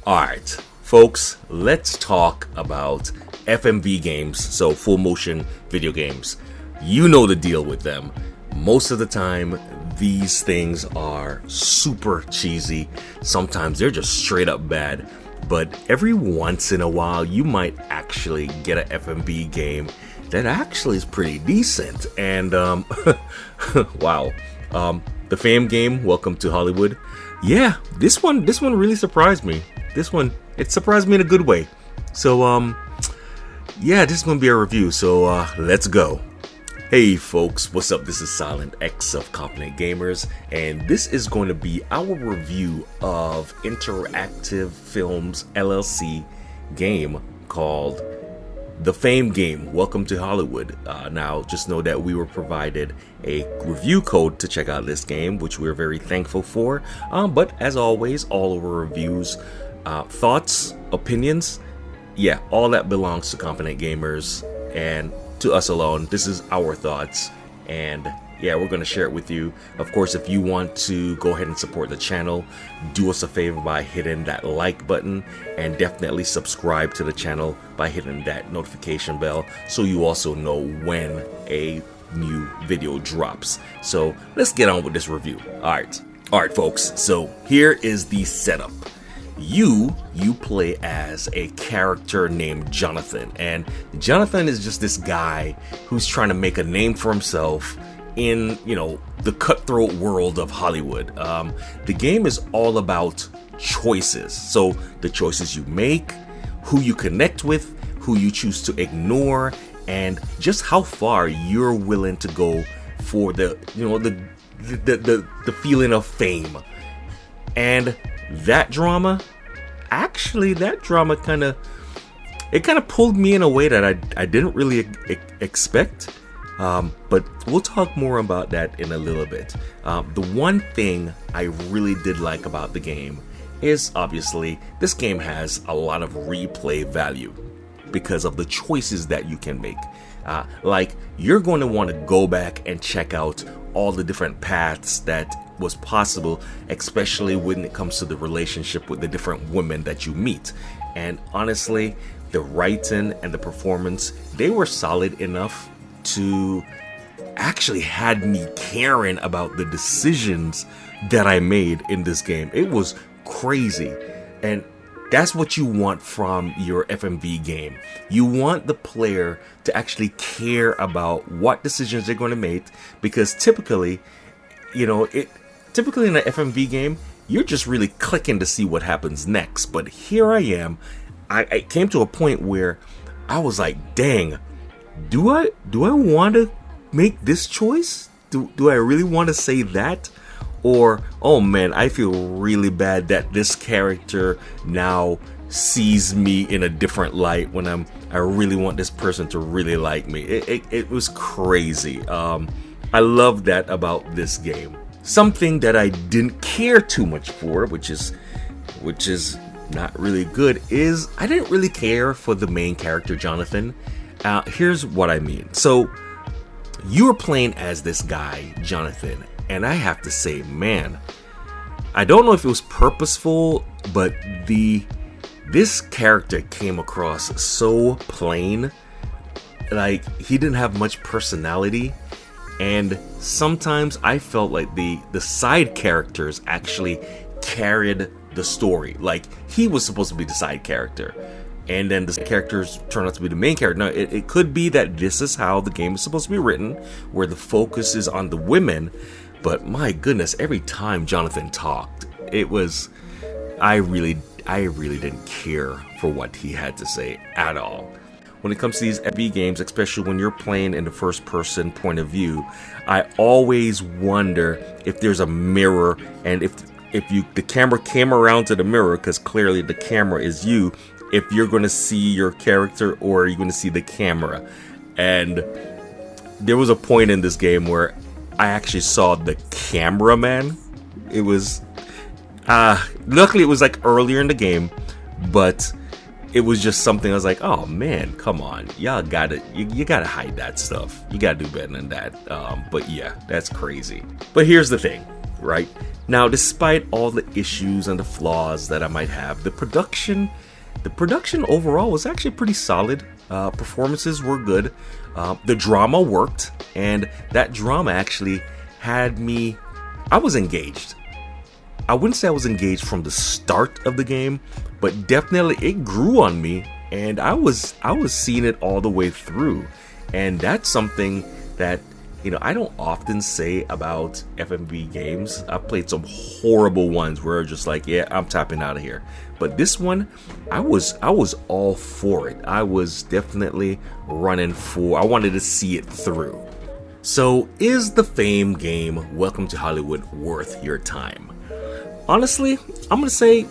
Alright, folks, let's talk about FMV games, so full motion video games. You know the deal with them. Most of the time, these things are super cheesy. Sometimes they're just straight up bad. But every once in a while, you might actually get an FMV game that actually is pretty decent. And, wow. The Fame game, Welcome to Hollywood. Yeah, this one really surprised me. It surprised me in a good way. So, yeah, this is going to be a review. So, let's go. Hey folks, what's up? This is Sil3ntX of Confident Gamers, and this is going to be our review of Interactive Films LLC game called The Fame game, Welcome to Hollywood. Now, just know that we were provided a review code to check out this game, which we're very thankful for. But as always, all of our reviews, thoughts, opinions, yeah, all that belongs to Confident Gamers and to us alone. This is our thoughts, and yeah, we're going to share it with you. Of course, if you want to go ahead and support the channel, do us a favor by hitting that like button, and definitely subscribe to the channel by hitting that notification bell so you also know when a new video drops. So let's get on with this review. All right folks, so here is the setup. You play as a character named Jonathan, and Jonathan is just this guy who's trying to make a name for himself in, the cutthroat world of Hollywood. The game is all about choices. So the choices you make, who you connect with, who you choose to ignore, and just how far you're willing to go for the feeling of fame. And that drama kind of pulled me in a way that I didn't really expect. But we'll talk more about that in a little bit. The one thing I really did like about the game is obviously this game has a lot of replay value because of the choices that you can make. Like, you're going to want to go back and check out all the different paths that was possible, especially when it comes to the relationship with the different women that you meet. And honestly, the writing and the performance, they were solid enough to actually had me caring about the decisions that I made in this game. It was crazy. And that's what you want from your FMV game. You want the player to actually care about what decisions they're going to make, because typically in a FMV game, you're just really clicking to see what happens next. But here I am. I came to a point where I was like, dang, do I want to make this choice? Do I really want to say that? Or, oh man, I feel really bad that this character now sees me in a different light when I really want this person to really like me. It was crazy. I love that about this game. Something that I didn't care too much for, which is not really good, is I didn't really care for the main character, Jonathan. Here's what I mean. So you were playing as this guy, Jonathan, and I have to say, man, I don't know if it was purposeful, but this character came across so plain. Like, he didn't have much personality. And sometimes I felt like the side characters actually carried the story. Like, he was supposed to be the side character, and then the characters turn out to be the main character. Now, it could be that this is how the game is supposed to be written, where the focus is on the women. But my goodness, every time Jonathan talked, I really didn't care for what he had to say at all. When it comes to these FMV games, especially when you're playing in the first person point of view, I always wonder if there's a mirror, and if the camera came around to the mirror, because clearly the camera is you, if you're going to see your character or are you going to see the camera. And there was a point in this game where I actually saw the cameraman. It was luckily it was like earlier in the game, but it was just something I was like, oh man, come on, y'all gotta you gotta hide that stuff. You gotta do better than that. But yeah, that's crazy. But here's the thing, right? Now, despite all the issues and the flaws that I might have, the production overall was actually pretty solid. Performances were good. The drama worked, and that drama actually had me. I was engaged. I wouldn't say I was engaged from the start of the game, but definitely it grew on me, and I was seeing it all the way through. And that's something that, you know, I don't often say about FMV games. I've played some horrible ones where just like, yeah, I'm tapping out of here. But this one, I was all for it. I was definitely running for. I wanted to see it through. So, is the Fame game Welcome to Hollywood worth your time? Honestly, I'm gonna say,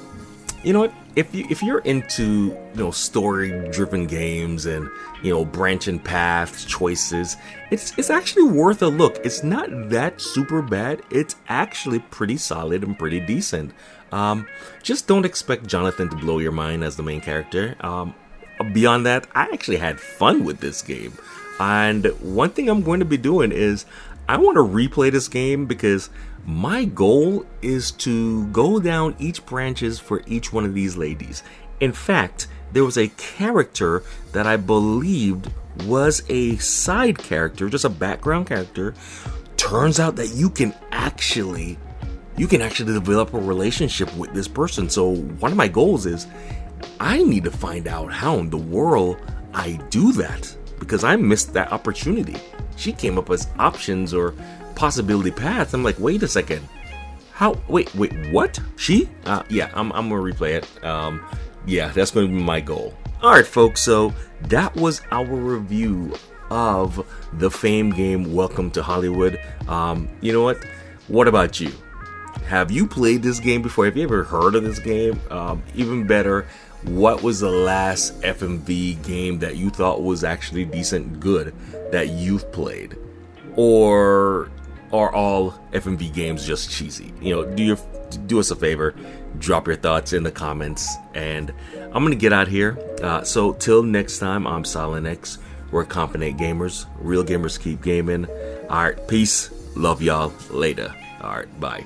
you know what? If you're into, you know, story-driven games and, you know, branching paths, choices, it's actually worth a look. It's not that super bad. It's actually pretty solid and pretty decent. Just don't expect Jonathan to blow your mind as the main character. Beyond that, I actually had fun with this game. And one thing I'm going to be doing is I want to replay this game because my goal is to go down each branches for each one of these ladies. In fact, there was a character that I believed was a side character, just a background character. Turns out that you can actually develop a relationship with this person. So one of my goals is I need to find out how in the world I do that, because I missed that opportunity. She came up as options or possibility paths. I'm like, wait a second. How? Wait, what? She? Yeah, I'm gonna replay it. Yeah, that's gonna be my goal. All right, folks. So that was our review of the Fame game Welcome to Hollywood. You know what? What about you? Have you played this game before? Have you ever heard of this game? Even better, what was the last FMV game that you thought was actually decent, good, that you've played? Or are all FMV games just cheesy? You know, do us a favor, drop your thoughts in the comments, and I'm gonna get out here. So till next time, I'm Sil3ntX. We're Confident Gamers. Real gamers keep gaming. All right, peace. Love y'all. Later. All right, bye.